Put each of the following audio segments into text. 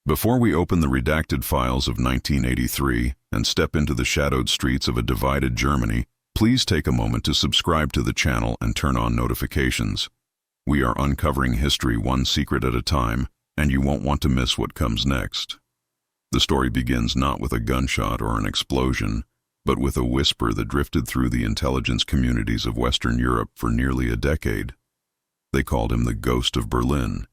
Before we open the redacted files of 1983 and step into the shadowed streets of a divided Germany, please take a moment to subscribe to the channel and turn on notifications. We are uncovering history one secret at a time, and you won't want to miss what comes next. The story begins not with a gunshot or an explosion, but with a whisper that drifted through the intelligence communities of Western Europe for nearly a decade. They called him the Ghost of Berlin.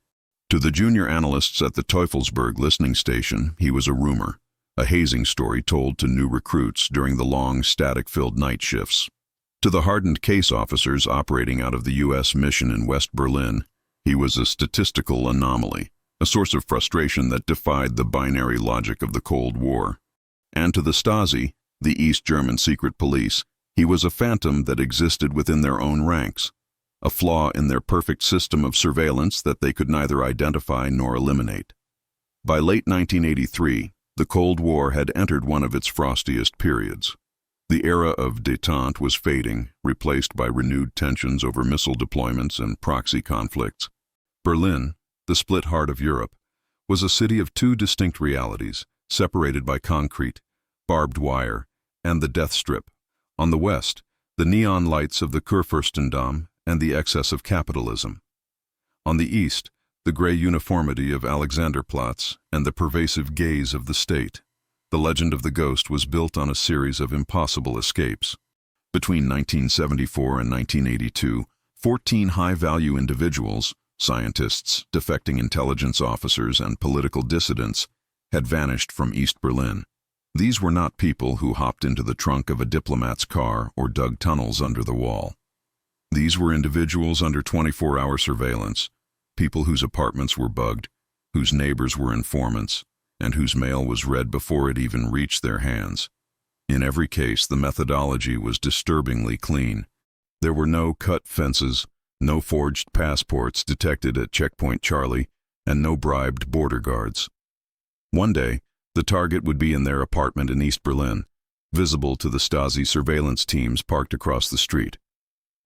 To the junior analysts at the Teufelsberg listening station, he was a rumor, a hazing story told to new recruits during the long, static-filled night shifts. To the hardened case officers operating out of the U.S. mission in West Berlin, he was a statistical anomaly, a source of frustration that defied the binary logic of the Cold War. And to the Stasi, the East German secret police, he was a phantom that existed within their own ranks, a flaw in their perfect system of surveillance that they could neither identify nor eliminate. By late 1983, the Cold War had entered one of its frostiest periods. The era of détente was fading, replaced by renewed tensions over missile deployments and proxy conflicts. Berlin, the split heart of Europe, was a city of two distinct realities, separated by concrete, barbed wire, and the death strip. On the west, the neon lights of the Kurfürstendamm and the excess of capitalism. On the east, the gray uniformity of Alexanderplatz and the pervasive gaze of the state. The legend of the ghost was built on a series of impossible escapes. Between 1974 and 1982, 14 high-value individuals, scientists, defecting intelligence officers, and political dissidents, had vanished from East Berlin. These were not people who hopped into the trunk of a diplomat's car or dug tunnels under the wall. These were individuals under 24-hour surveillance, people whose apartments were bugged, whose neighbors were informants, and whose mail was read before it even reached their hands. In every case, the methodology was disturbingly clean. There were no cut fences, no forged passports detected at Checkpoint Charlie, and no bribed border guards. One day, the target would be in their apartment in East Berlin, visible to the Stasi surveillance teams parked across the street.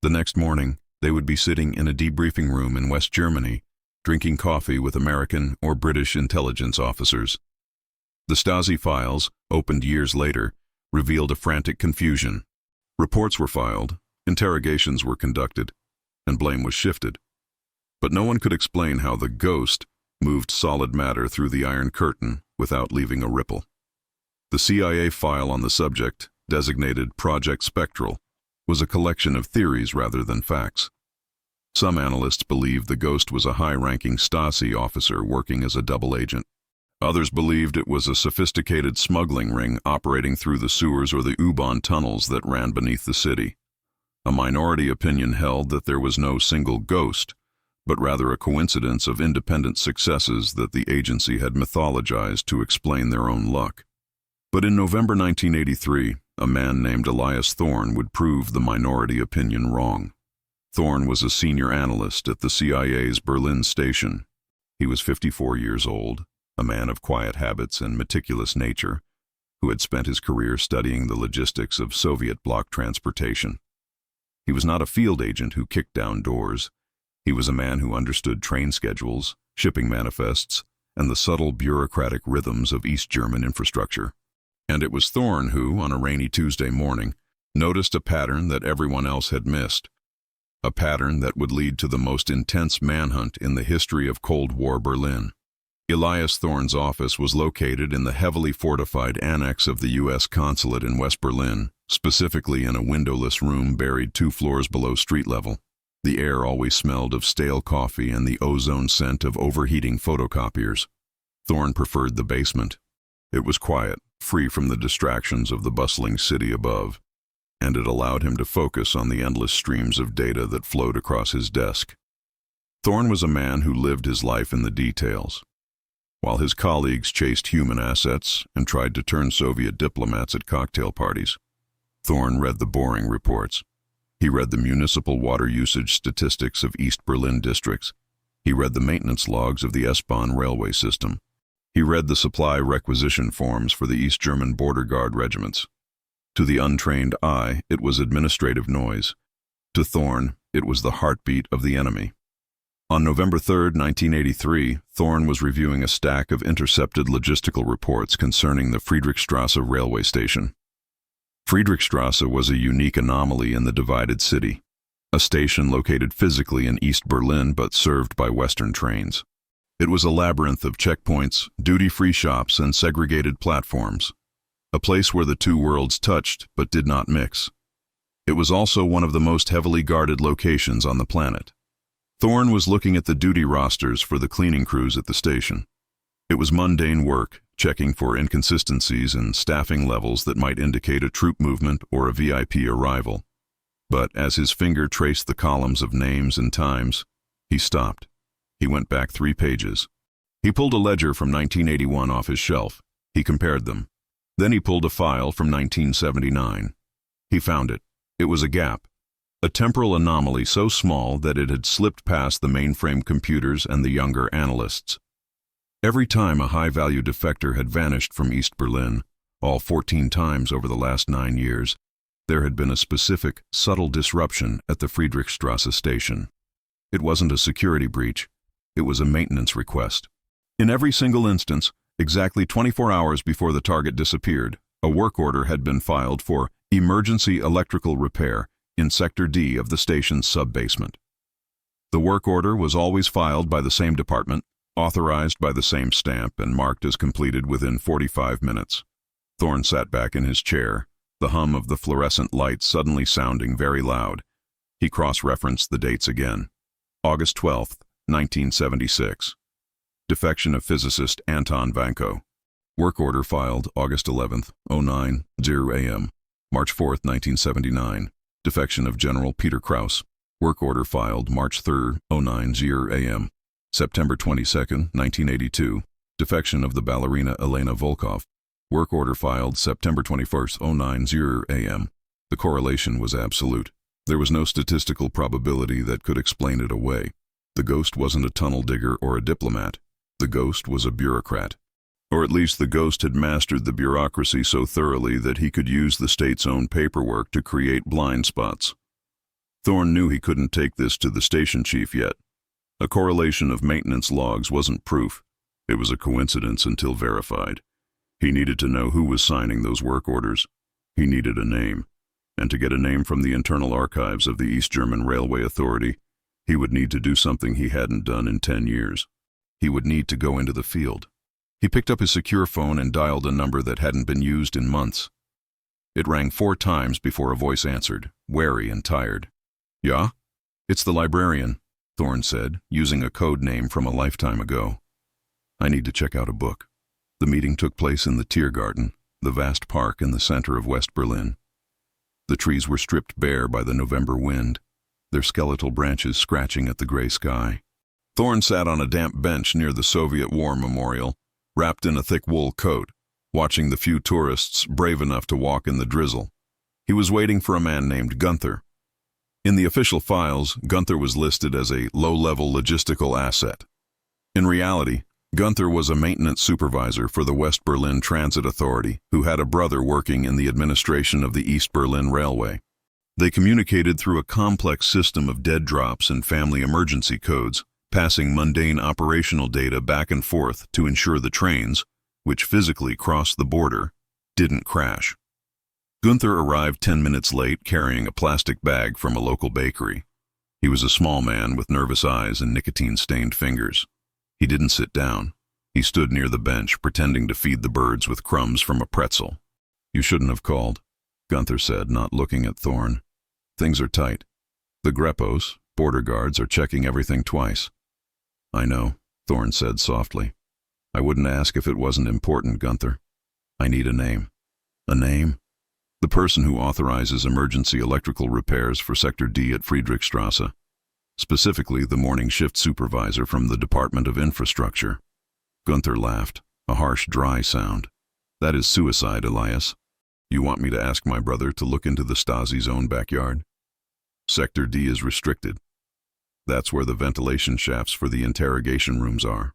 The next morning, they would be sitting in a debriefing room in West Germany, drinking coffee with American or British intelligence officers. The Stasi files, opened years later, revealed a frantic confusion. Reports were filed, interrogations were conducted, and blame was shifted. But no one could explain how the ghost moved solid matter through the Iron Curtain without leaving a ripple. The CIA file on the subject, designated Project Spectral, was a collection of theories rather than facts. Some analysts believed the ghost was a high-ranking Stasi officer working as a double agent. Others believed it was a sophisticated smuggling ring operating through the sewers or the U-Bahn tunnels that ran beneath the city. A minority opinion held that there was no single ghost, but rather a coincidence of independent successes that the agency had mythologized to explain their own luck. But in November 1983, a man named Elias Thorn would prove the minority opinion wrong. Thorn was a senior analyst at the CIA's Berlin station. He was 54 years old, a man of quiet habits and meticulous nature, who had spent his career studying the logistics of Soviet bloc transportation. He was not a field agent who kicked down doors. He was a man who understood train schedules, shipping manifests, and the subtle bureaucratic rhythms of East German infrastructure. And it was Thorn who, on a rainy Tuesday morning, noticed a pattern that everyone else had missed. A pattern that would lead to the most intense manhunt in the history of Cold War Berlin. Elias Thorn's office was located in the heavily fortified annex of the U.S. consulate in West Berlin, specifically in a windowless room buried 2 floors below street level. The air always smelled of stale coffee and the ozone scent of overheating photocopiers. Thorn preferred the basement. It was quiet, free from the distractions of the bustling city above, and it allowed him to focus on the endless streams of data that flowed across his desk. Thorn was a man who lived his life in the details. While his colleagues chased human assets and tried to turn Soviet diplomats at cocktail parties, Thorn read the boring reports. He read the municipal water usage statistics of East Berlin districts. He read the maintenance logs of the S-Bahn railway system. He read the supply requisition forms for the East German border guard regiments. To the untrained eye, it was administrative noise. To Thorn, it was the heartbeat of the enemy. On November 3, 1983, Thorne was reviewing a stack of intercepted logistical reports concerning the Friedrichstrasse railway station. Friedrichstrasse was a unique anomaly in the divided city, a station located physically in East Berlin but served by Western trains. It was a labyrinth of checkpoints, duty-free shops, and segregated platforms, a place where the two worlds touched but did not mix. It was also one of the most heavily guarded locations on the planet. Thorne was looking at the duty rosters for the cleaning crews at the station. It was mundane work, checking for inconsistencies in staffing levels that might indicate a troop movement or a VIP arrival. But as his finger traced the columns of names and times, he stopped. He went back 3 pages. He pulled a ledger from 1981 off his shelf. He compared them. Then he pulled a file from 1979. He found it. It was a gap. A temporal anomaly so small that it had slipped past the mainframe computers and the younger analysts. Every time a high-value defector had vanished from East Berlin, all 14 times over the last 9 years, there had been a specific, subtle disruption at the Friedrichstrasse station. It wasn't a security breach. It was a maintenance request. In every single instance, exactly 24 hours before the target disappeared, a work order had been filed for emergency electrical repair in Sector D of the station's sub-basement. The work order was always filed by the same department, authorized by the same stamp, and marked as completed within 45 minutes. Thorne sat back in his chair, the hum of the fluorescent lights suddenly sounding very loud. He cross-referenced the dates again. August 12, 1976. Defection of physicist Anton Vanko. Work order filed August 11, 09:00 a.m. March 4, 1979. Defection of General Peter Krauss. Work order filed March 3, 09:00 a.m. September 22, 1982. Defection of the ballerina Elena Volkov. Work order filed September 21, 09:00 a.m. The correlation was absolute. There was no statistical probability that could explain it away. The ghost wasn't a tunnel digger or a diplomat. The ghost was a bureaucrat. Or at least the ghost had mastered the bureaucracy so thoroughly that he could use the state's own paperwork to create blind spots. Thorne knew he couldn't take this to the station chief yet. A correlation of maintenance logs wasn't proof. It was a coincidence until verified. He needed to know who was signing those work orders. He needed a name. And to get a name from the internal archives of the East German Railway Authority, he would need to do something he hadn't done in 10 years. He would need to go into the field. He picked up his secure phone and dialed a number that hadn't been used in months. It rang 4 times before a voice answered, wary and tired. "Yeah? It's the librarian," Thorne said, using a code name from a lifetime ago. "I need to check out a book." The meeting took place in the Tiergarten, the vast park in the center of West Berlin. The trees were stripped bare by the November wind, their skeletal branches scratching at the gray sky. Thorne sat on a damp bench near the Soviet War Memorial, wrapped in a thick wool coat, watching the few tourists brave enough to walk in the drizzle. He was waiting for a man named Gunther. In the official files, Gunther was listed as a low-level logistical asset. In reality, Gunther was a maintenance supervisor for the West Berlin Transit Authority who had a brother working in the administration of the East Berlin Railway. They communicated through a complex system of dead drops and family emergency codes, passing mundane operational data back and forth to ensure the trains, which physically crossed the border, didn't crash. Gunther arrived 10 minutes late carrying a plastic bag from a local bakery. He was a small man with nervous eyes and nicotine-stained fingers. He didn't sit down. He stood near the bench, pretending to feed the birds with crumbs from a pretzel. "You shouldn't have called," Gunther said, not looking at Thorne. "Things are tight. The Grepos, border guards, are checking everything twice." "I know," Thorne said softly. "I wouldn't ask if it wasn't important, Gunther. I need a name." "A name?" "The person who authorizes emergency electrical repairs for Sector D at Friedrichstrasse. Specifically, the morning shift supervisor from the Department of Infrastructure." Gunther laughed, a harsh, dry sound. "That is suicide, Elias. You want me to ask my brother to look into the Stasi's own backyard? Sector D is restricted. That's where the ventilation shafts for the interrogation rooms are."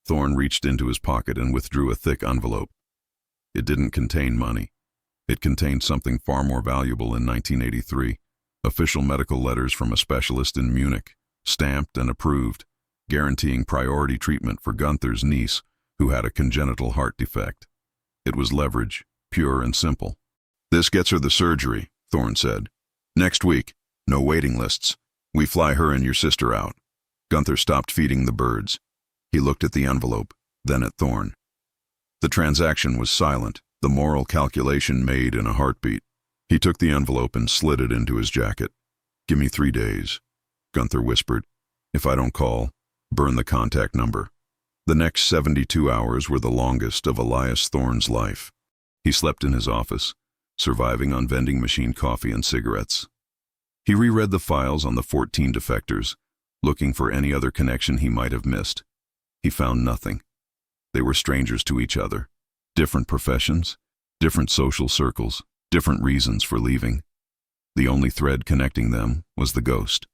Thorne reached into his pocket and withdrew a thick envelope. It didn't contain money. It contained something far more valuable in 1983, official medical letters from a specialist in Munich, stamped and approved, guaranteeing priority treatment for Gunther's niece, who had a congenital heart defect. It was leverage, pure and simple. "This gets her the surgery," Thorne said. "Next week. No waiting lists. We fly her and your sister out." Gunther stopped feeding the birds. He looked at the envelope, then at Thorne. The transaction was silent, the moral calculation made in a heartbeat. He took the envelope and slid it into his jacket. "Give me 3 days," Gunther whispered. "If I don't call, burn the contact number." The next 72 hours were the longest of Elias Thorne's life. He slept in his office, surviving on vending machine coffee and cigarettes. He reread the files on the 14 defectors, looking for any other connection he might have missed. He found nothing. They were strangers to each other. Different professions, different social circles, different reasons for leaving. The only thread connecting them was the ghost.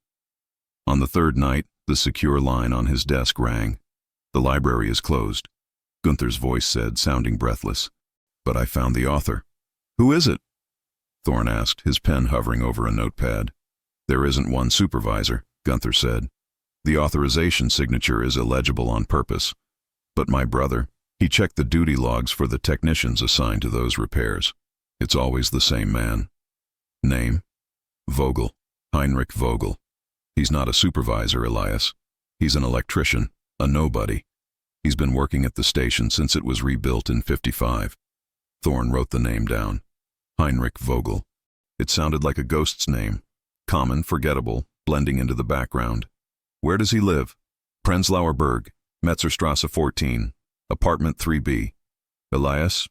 On the 3rd night, the secure line on his desk rang. "The library is closed," Gunther's voice said, sounding breathless. "But I found the author." "Who is it?" Thorne asked, his pen hovering over a notepad. "There isn't one supervisor," Gunther said. "The authorization signature is illegible on purpose. But my brother, he checked the duty logs for the technicians assigned to those repairs. It's always the same man." "Name?" "Vogel. Heinrich Vogel. He's not a supervisor, Elias. He's an electrician, a nobody. He's been working at the station since it was rebuilt in '55. Thorne wrote the name down. Heinrich Vogel. It sounded like a ghost's name. Common, forgettable, blending into the background. "Where does he live?" "Prenzlauer Berg, Metzerstrasse 14, apartment 3B. "Elias,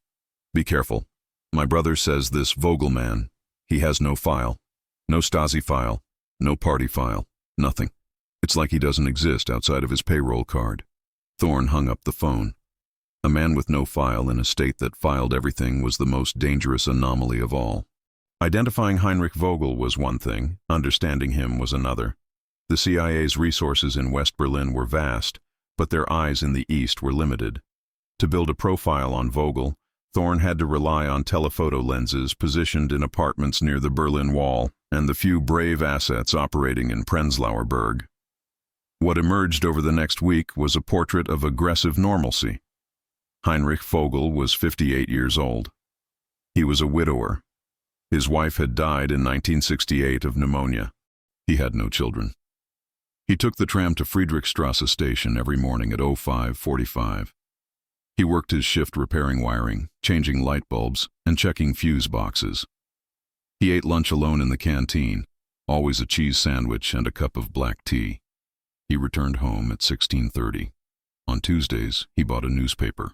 be careful. My brother says this Vogel man, he has no file. No Stasi file, no party file, nothing. It's like he doesn't exist outside of his payroll card." Thorne hung up the phone. A man with no file in a state that filed everything was the most dangerous anomaly of all. Identifying Heinrich Vogel was one thing, understanding him was another. The CIA's resources in West Berlin were vast, but their eyes in the East were limited. To build a profile on Vogel, Thorne had to rely on telephoto lenses positioned in apartments near the Berlin Wall and the few brave assets operating in Prenzlauer Berg. What emerged over the next week was a portrait of aggressive normalcy. Heinrich Vogel was 58 years old. He was a widower. His wife had died in 1968 of pneumonia. He had no children. He took the tram to Friedrichstrasse station every morning at 05:45. He worked his shift repairing wiring, changing light bulbs, and checking fuse boxes. He ate lunch alone in the canteen, always a cheese sandwich and a cup of black tea. He returned home at 16:30. On Tuesdays, he bought a newspaper.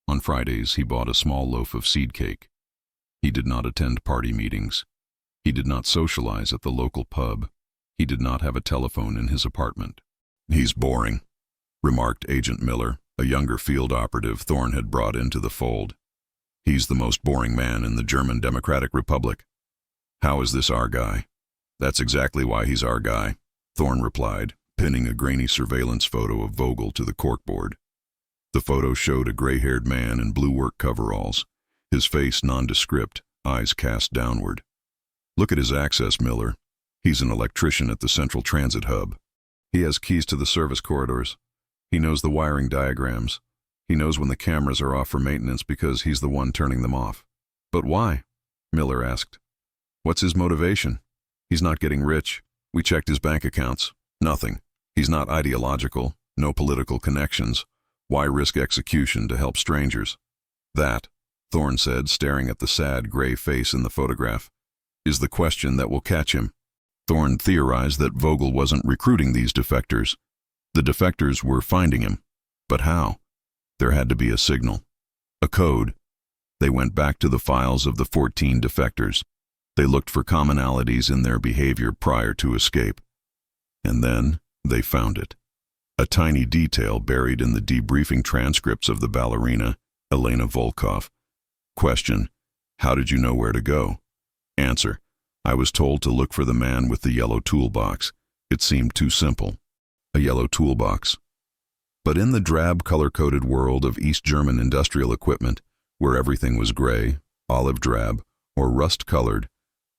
On Fridays, he bought a small loaf of seed cake. He did not attend party meetings. He did not socialize at the local pub. He did not have a telephone in his apartment. "He's boring," remarked Agent Miller, a younger field operative Thorne had brought into the fold. "He's the most boring man in the German Democratic Republic." "How is this our guy?" "That's exactly why he's our guy," Thorne replied, pinning a grainy surveillance photo of Vogel to the corkboard. The photo showed a gray-haired man in blue work coveralls, his face nondescript, eyes cast downward. "Look at his access, Miller. He's an electrician at the Central Transit Hub. He has keys to the service corridors. He knows the wiring diagrams. He knows when the cameras are off for maintenance because he's the one turning them off." "But why?" Miller asked. "What's his motivation? He's not getting rich. We checked his bank accounts. Nothing. He's not ideological, no political connections. Why risk execution to help strangers?" "That," Thorne said, staring at the sad gray face in the photograph, "is the question that will catch him." Thorne theorized that Vogel wasn't recruiting these defectors. The defectors were finding him. But how? There had to be a signal. A code. They went back to the files of the 14 defectors. They looked for commonalities in their behavior prior to escape. And then they found it. A tiny detail buried in the debriefing transcripts of the ballerina, Elena Volkov. Question: how did you know where to go? Answer: I was told to look for the man with the yellow toolbox. It seemed too simple. A yellow toolbox. But in the drab color-coded world of East German industrial equipment, where everything was gray, olive drab, or rust-colored,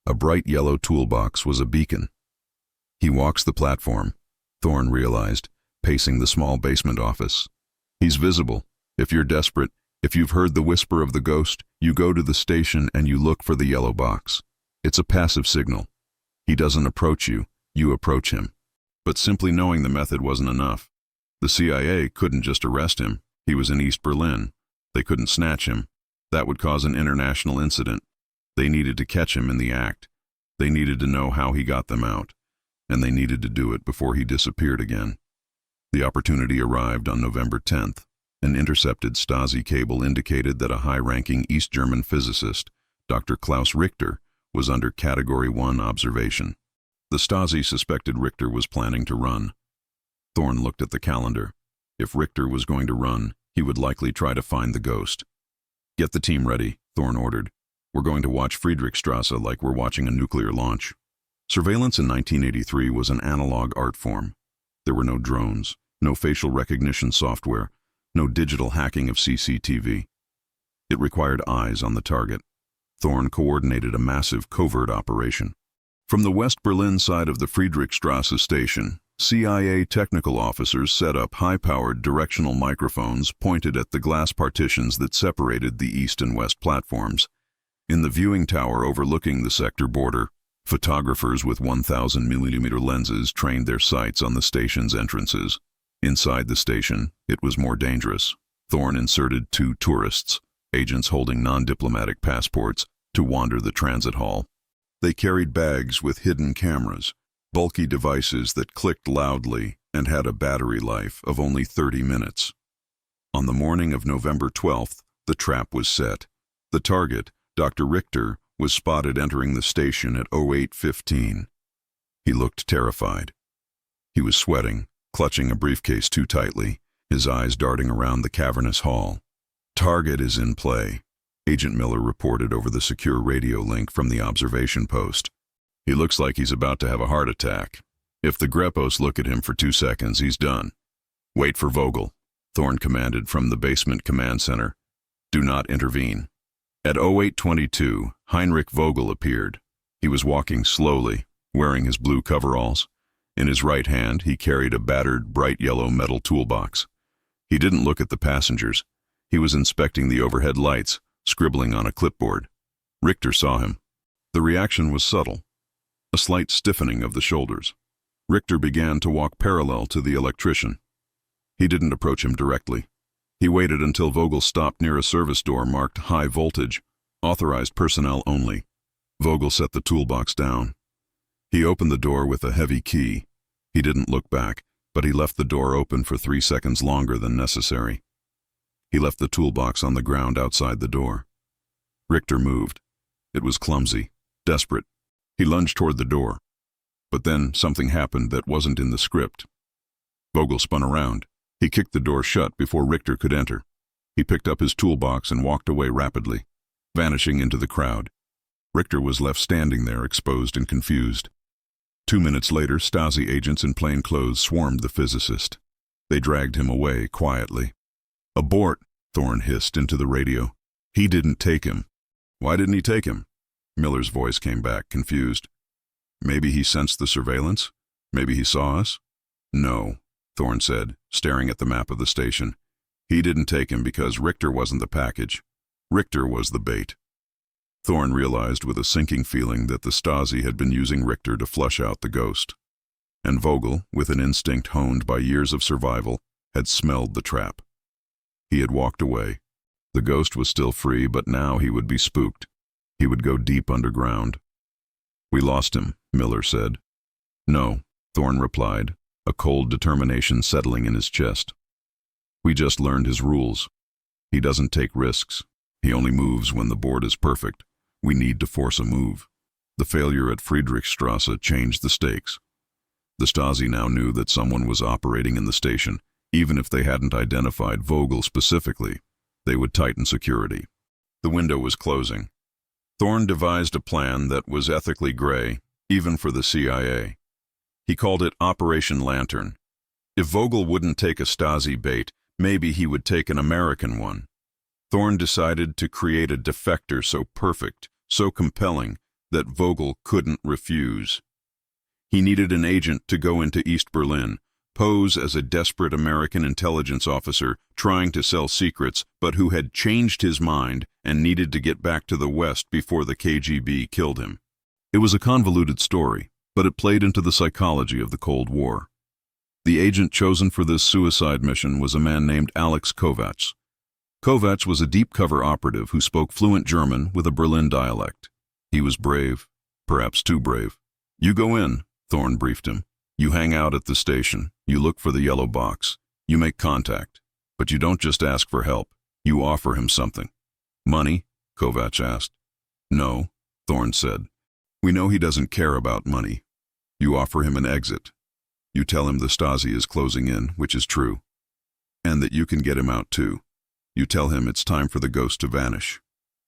a bright yellow toolbox was a beacon. He walks the platform, Thorne realized, pacing the small basement office. He's visible. If you're desperate, if you've heard the whisper of the ghost, you go to the station and you look for the yellow box. It's a passive signal. He doesn't approach you, you approach him. But simply knowing the method wasn't enough. The CIA couldn't just arrest him. He was in East Berlin. They couldn't snatch him. That would cause an international incident. They needed to catch him in the act. They needed to know how he got them out. And they needed to do it before he disappeared again. The opportunity arrived on November 10th. An intercepted Stasi cable indicated that a high-ranking East German physicist, Dr. Klaus Richter, was under Category 1 observation. The Stasi suspected Richter was planning to run. Thorne looked at the calendar. If Richter was going to run, he would likely try to find the ghost. "Get the team ready," Thorne ordered. "We're going to watch Friedrichstrasse like we're watching a nuclear launch." Surveillance in 1983 was an analog art form. There were no drones, no facial recognition software, no digital hacking of CCTV. It required eyes on the target. Thorne coordinated a massive covert operation. From the West Berlin side of the Friedrichstrasse station, CIA technical officers set up high-powered directional microphones pointed at the glass partitions that separated the east and west platforms. In the viewing tower overlooking the sector border, photographers with 1,000mm lenses trained their sights on the station's entrances. Inside the station, it was more dangerous. Thorne inserted 2 tourists, agents holding non-diplomatic passports, to wander the transit hall. They carried bags with hidden cameras, bulky devices that clicked loudly and had a battery life of only 30 minutes. On the morning of November 12th, the trap was set. The target, Dr. Richter, was spotted entering the station at 08:15. He looked terrified. He was sweating, clutching a briefcase too tightly, his eyes darting around the cavernous hall. "Target is in play," Agent Miller reported over the secure radio link from the observation post. "He looks like he's about to have a heart attack. If the Grepos look at him for 2 seconds, he's done." "Wait for Vogel," Thorne commanded from the basement command center. "Do not intervene." At 08:22, Heinrich Vogel appeared. He was walking slowly, wearing his blue coveralls. In his right hand, he carried a battered, bright yellow metal toolbox. He didn't look at the passengers. He was inspecting the overhead lights, scribbling on a clipboard. Richter saw him. The reaction was subtle, a slight stiffening of the shoulders. Richter began to walk parallel to the electrician. He didn't approach him directly. He waited until Vogel stopped near a service door marked high voltage, authorized personnel only. Vogel set the toolbox down. He opened the door with a heavy key. He didn't look back, but he left the door open for 3 seconds longer than necessary. He left the toolbox on the ground outside the door. Richter moved. It was clumsy, desperate. He lunged toward the door. But then something happened that wasn't in the script. Vogel spun around. He kicked the door shut before Richter could enter. He picked up his toolbox and walked away rapidly, vanishing into the crowd. Richter was left standing there, exposed and confused. 2 minutes later, Stasi agents in plain clothes swarmed the physicist. They dragged him away quietly. "Abort," Thorne hissed into the radio. "He didn't take him." "Why didn't he take him?" Miller's voice came back, confused. "Maybe he sensed the surveillance? Maybe he saw us?" "No," Thorne said, staring at the map of the station. "He didn't take him because Richter wasn't the package. Richter was the bait." Thorne realized with a sinking feeling that the Stasi had been using Richter to flush out the ghost. And Vogel, with an instinct honed by years of survival, had smelled the trap. He had walked away. The ghost was still free, but now he would be spooked. He would go deep underground. "We lost him," Miller said. "No," Thorne replied, a cold determination settling in his chest. "We just learned his rules. He doesn't take risks. He only moves when the board is perfect. We need to force a move." The failure at Friedrichstrasse changed the stakes. The Stasi now knew that someone was operating in the station. Even if they hadn't identified Vogel specifically, they would tighten security. The window was closing. Thorne devised a plan that was ethically gray, even for the CIA. He called it Operation Lantern. If Vogel wouldn't take a Stasi bait, maybe he would take an American one. Thorne decided to create a defector so perfect, so compelling, that Vogel couldn't refuse. He needed an agent to go into East Berlin, pose as a desperate American intelligence officer trying to sell secrets, but who had changed his mind and needed to get back to the West before the KGB killed him. It was a convoluted story, but it played into the psychology of the Cold War. The agent chosen for this suicide mission was a man named Alex Kovacs. Kovacs was a deep-cover operative who spoke fluent German with a Berlin dialect. He was brave, perhaps too brave. "You go in," Thorne briefed him. "You hang out at the station. You look for the yellow box. You make contact. But you don't just ask for help. You offer him something." "Money?" Kovacs asked. "No," Thorne said. "We know he doesn't care about money. You offer him an exit. You tell him the Stasi is closing in, which is true. And that you can get him out too. You tell him it's time for the ghost to vanish."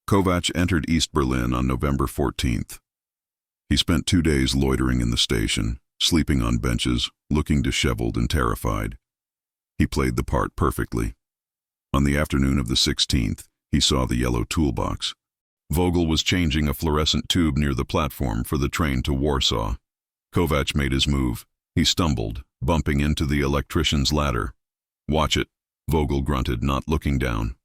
Kovacs entered East Berlin on November 14th. He spent 2 days loitering in the station, sleeping on benches, looking disheveled and terrified. He played the part perfectly. On the afternoon of the 16th, he saw the yellow toolbox. Vogel was changing a fluorescent tube near the platform for the train to Warsaw. Kovacs made his move. He stumbled, bumping into the electrician's ladder. "Watch it," Vogel grunted, not looking down.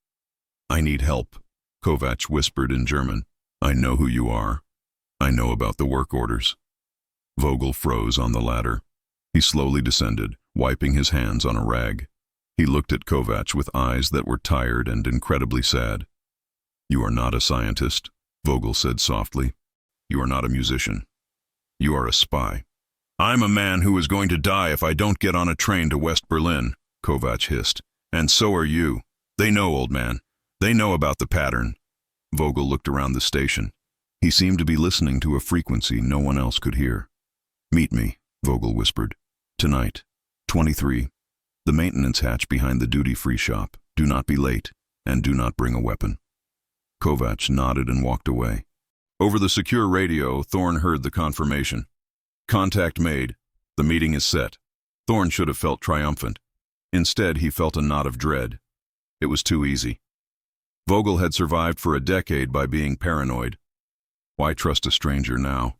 "I need help," Kovacs whispered in German. "I know who you are. I know about the work orders." Vogel froze on the ladder. He slowly descended, wiping his hands on a rag. He looked at Kovacs with eyes that were tired and incredibly sad. "You are not a scientist," Vogel said softly. "You are not a musician. You are a spy." "I'm a man who is going to die if I don't get on a train to West Berlin," Kovacs hissed. "And so are you. They know, old man. They know about the pattern." Vogel looked around the station. He seemed to be listening to a frequency no one else could hear. "Meet me," Vogel whispered. "Tonight, 23. The maintenance hatch behind the duty-free shop. Do not be late, and do not bring a weapon." Kovacs nodded and walked away. Over the secure radio, Thorne heard the confirmation. "Contact made. The meeting is set." Thorne should have felt triumphant. Instead, he felt a knot of dread. It was too easy. Vogel had survived for a decade by being paranoid. Why trust a stranger now?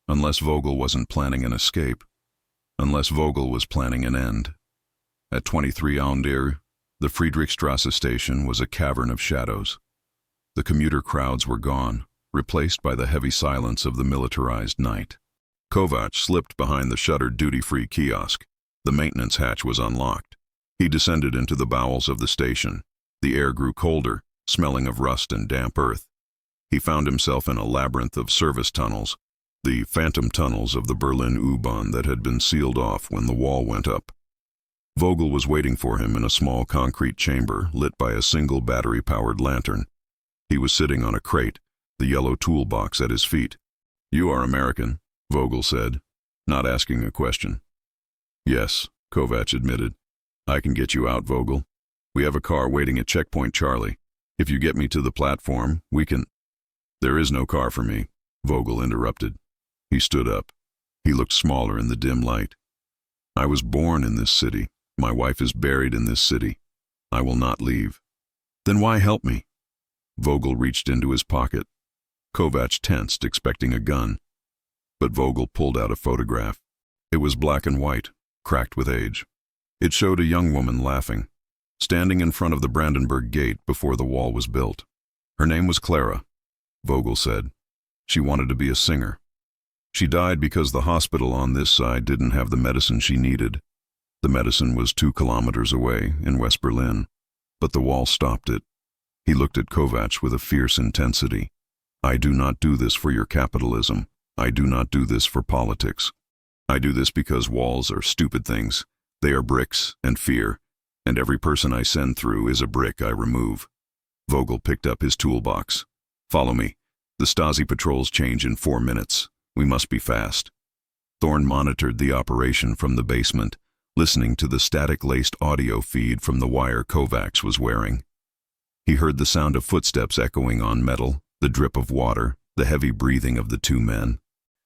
Unless Vogel wasn't planning an escape. Unless Vogel was planning an end. At 23 Aundir, the Friedrichstrasse station was a cavern of shadows. The commuter crowds were gone, replaced by the heavy silence of the militarized night. Kovacs slipped behind the shuttered duty-free kiosk. The maintenance hatch was unlocked. He descended into the bowels of the station. The air grew colder, smelling of rust and damp earth. He found himself in a labyrinth of service tunnels, the phantom tunnels of the Berlin U-Bahn that had been sealed off when the wall went up. Vogel was waiting for him in a small concrete chamber lit by a single battery-powered lantern. He was sitting on a crate, the yellow toolbox at his feet. "You are American," Vogel said, not asking a question. "Yes," Kovacs admitted. "I can get you out, Vogel. We have a car waiting at Checkpoint Charlie. If you get me to the platform, we can—" "There is no car for me," Vogel interrupted. He stood up. He looked smaller in the dim light. "I was born in this city. My wife is buried in this city. I will not leave." "Then why help me?" Vogel reached into his pocket. Kovacs tensed, expecting a gun. But Vogel pulled out a photograph. It was black and white, cracked with age. It showed a young woman laughing, standing in front of the Brandenburg Gate before the wall was built. Her name was Clara, Vogel said. She wanted to be a singer. She died because the hospital on this side didn't have the medicine she needed. The medicine was 2 kilometers away, in West Berlin, but the wall stopped it. He looked at Kovacs with a fierce intensity. "I do not do this for your capitalism. I do not do this for politics. I do this because walls are stupid things. They are bricks and fear, and every person I send through is a brick I remove." Vogel picked up his toolbox. "Follow me. The Stasi patrols change in 4 minutes. We must be fast." Thorne monitored the operation from the basement, listening to the static-laced audio feed from the wire Kovacs was wearing. He heard the sound of footsteps echoing on metal, the drip of water, the heavy breathing of the 2 men.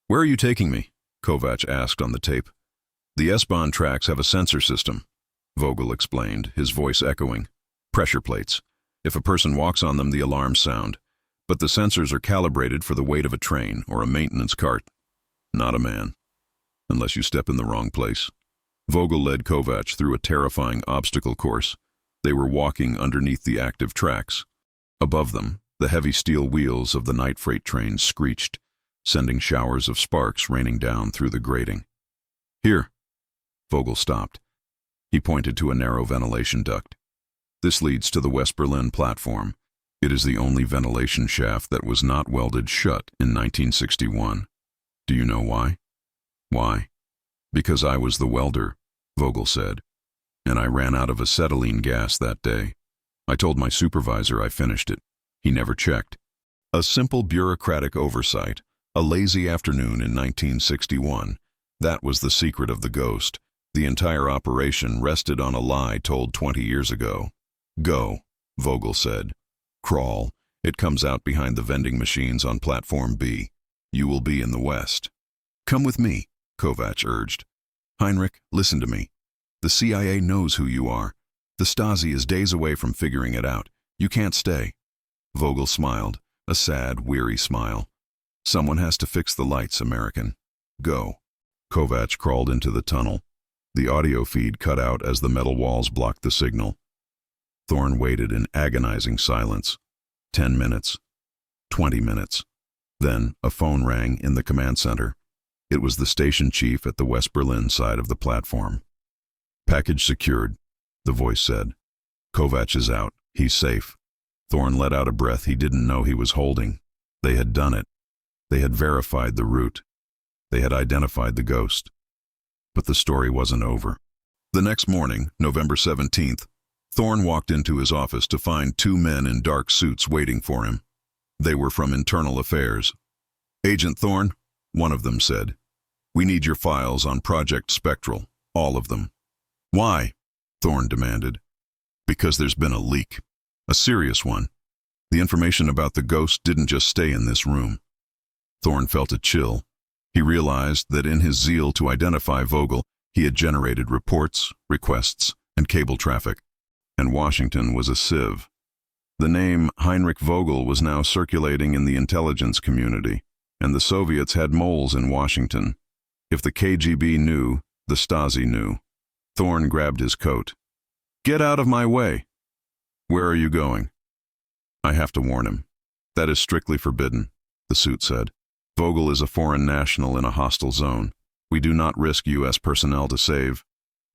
"Where are you taking me?" Kovacs asked on the tape. "The S-Bahn tracks have a sensor system," Vogel explained, his voice echoing. "Pressure plates. If a person walks on them, the alarms sound. But the sensors are calibrated for the weight of a train or a maintenance cart. Not a man. Unless you step in the wrong place." Vogel led Kovac through a terrifying obstacle course. They were walking underneath the active tracks. Above them, the heavy steel wheels of the night freight train screeched, sending showers of sparks raining down through the grating. "Here." Vogel stopped. He pointed to a narrow ventilation duct. "This leads to the West Berlin platform. It is the only ventilation shaft that was not welded shut in 1961. Do you know why?" "Why?" "Because I was the welder," Vogel said. "And I ran out of acetylene gas that day. I told my supervisor I finished it. He never checked." A simple bureaucratic oversight, a lazy afternoon in 1961. That was the secret of the ghost. The entire operation rested on a lie told 20 years ago. "Go," Vogel said. "Crawl. It comes out behind the vending machines on platform B. You will be in the West." "Come with me," Kovac urged. "Heinrich, listen to me. The CIA knows who you are. The Stasi is days away from figuring it out. You can't stay." Vogel smiled, a sad, weary smile. "Someone has to fix the lights, American. Go." Kovac crawled into the tunnel. The audio feed cut out as the metal walls blocked the signal. Thorne waited in agonizing silence. 10 minutes. 20 minutes. Then a phone rang in the command center. It was the station chief at the West Berlin side of the platform. "Package secured," the voice said. "Kovac is out. He's safe." Thorne let out a breath he didn't know he was holding. They had done it. They had verified the route. They had identified the ghost. But the story wasn't over. The next morning, November 17th, Thorne walked into his office to find 2 men in dark suits waiting for him. They were from Internal Affairs. "Agent Thorne," one of them said, "we need your files on Project Spectral, all of them." "Why?" Thorne demanded. "Because there's been a leak. A serious one. The information about the ghost didn't just stay in this room." Thorne felt a chill. He realized that in his zeal to identify Vogel, he had generated reports, requests, and cable traffic. And Washington was a sieve. The name Heinrich Vogel was now circulating in the intelligence community, and the Soviets had moles in Washington. If the KGB knew, the Stasi knew. Thorne grabbed his coat. "Get out of my way." "Where are you going?" "I have to warn him." "That is strictly forbidden," the suit said. "Vogel is a foreign national in a hostile zone. We do not risk U.S. personnel to save."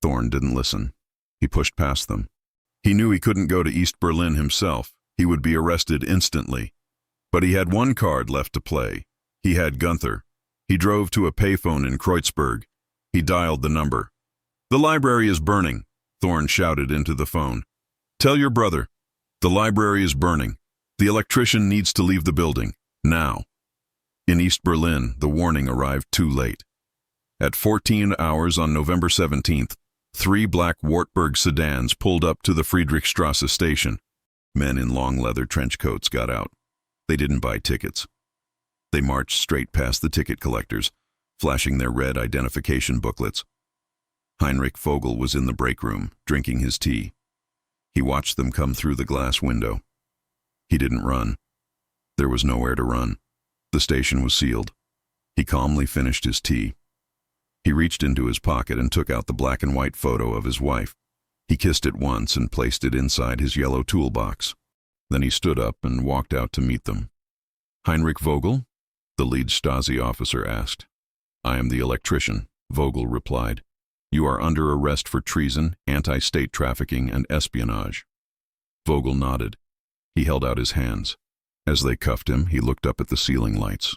Thorne didn't listen. He pushed past them. He knew he couldn't go to East Berlin himself. He would be arrested instantly. But he had one card left to play. He had Gunther. He drove to a payphone in Kreuzberg. He dialed the number. "The library is burning," Thorne shouted into the phone. "Tell your brother. The library is burning. The electrician needs to leave the building. Now." In East Berlin, the warning arrived too late. At 14 hours on November 17th, 3 black Wartburg sedans pulled up to the Friedrichstrasse station. Men in long leather trench coats got out. They didn't buy tickets. They marched straight past the ticket collectors, flashing their red identification booklets. Heinrich Vogel was in the break room, drinking his tea. He watched them come through the glass window. He didn't run. There was nowhere to run. The station was sealed. He calmly finished his tea. He reached into his pocket and took out the black and white photo of his wife. He kissed it once and placed it inside his yellow toolbox. Then he stood up and walked out to meet them. "Heinrich Vogel?" the lead Stasi officer asked. "I am the electrician," Vogel replied. "You are under arrest for treason, anti-state trafficking, and espionage." Vogel nodded. He held out his hands. As they cuffed him, he looked up at the ceiling lights.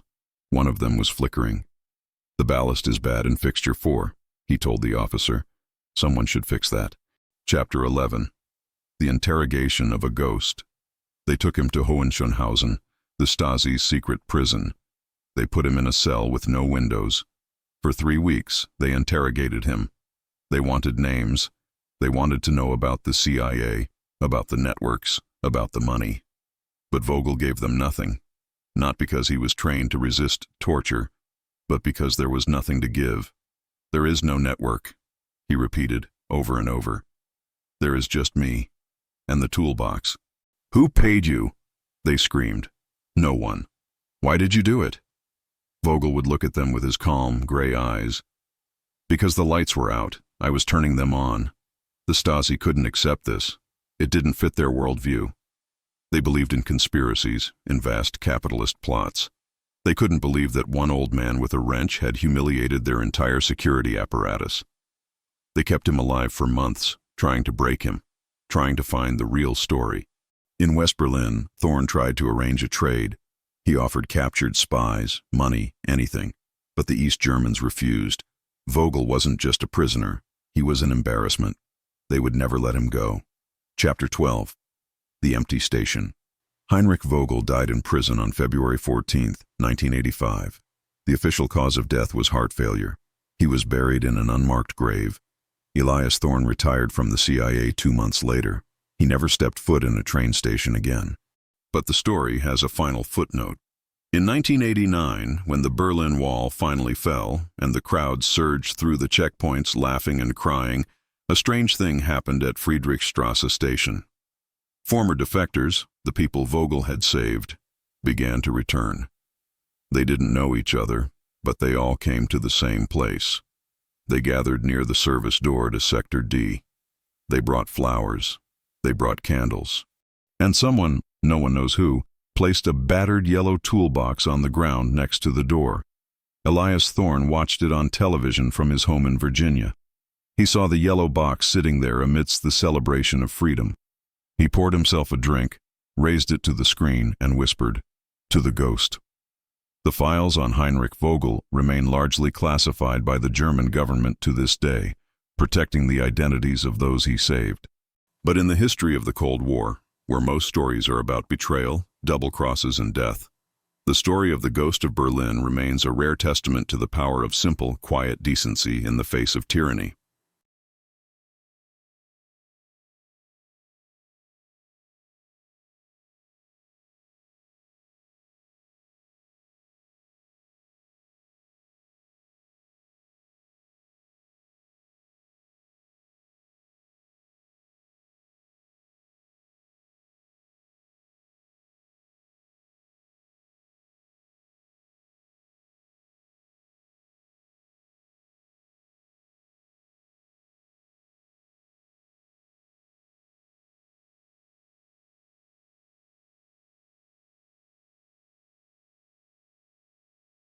One of them was flickering. "The ballast is bad in fixture 4, he told the officer. "Someone should fix that." Chapter 11. The Interrogation of a Ghost. They took him to Hohenschönhausen, the Stasi's secret prison. They put him in a cell with no windows. For 3 weeks, they interrogated him. They wanted names. They wanted to know about the CIA, about the networks, about the money. But Vogel gave them nothing, not because he was trained to resist torture, but because there was nothing to give. "There is no network," he repeated over and over. "There is just me, and the toolbox." "Who paid you?" they screamed. "No one." "Why did you do it?" Vogel would look at them with his calm, gray eyes. "Because the lights were out. I was turning them on. The Stasi couldn't accept this. It didn't fit their worldview. They believed in conspiracies, in vast capitalist plots. They couldn't believe that one old man with a wrench had humiliated their entire security apparatus. They kept him alive for months, trying to break him, trying to find the real story. In West Berlin, Thorn tried to arrange a trade. He offered captured spies, money, anything. But the East Germans refused. Vogel wasn't just a prisoner. He was an embarrassment. They would never let him go. Chapter 12. The Empty Station. Heinrich Vogel died in prison on February 14, 1985. The official cause of death was heart failure. He was buried in an unmarked grave. Elias Thorn retired from the CIA 2 months later. He never stepped foot in a train station again. But the story has a final footnote. In 1989, when the Berlin Wall finally fell and the crowd surged through the checkpoints laughing and crying, a strange thing happened at Friedrichstrasse station. Former defectors, the people Vogel had saved, began to return. They didn't know each other, but they all came to the same place. They gathered near the service door to Sector D. They brought flowers. They brought candles. And someone, no one knows who, placed a battered yellow toolbox on the ground next to the door. Elias Thorn watched it on television from his home in Virginia. He saw the yellow box sitting there amidst the celebration of freedom. He poured himself a drink, raised it to the screen, and whispered, "To the ghost." The files on Heinrich Vogel remain largely classified by the German government to this day, protecting the identities of those he saved. But in the history of the Cold War, where most stories are about betrayal, double crosses, and death, the story of the Ghost of Berlin remains a rare testament to the power of simple, quiet decency in the face of tyranny.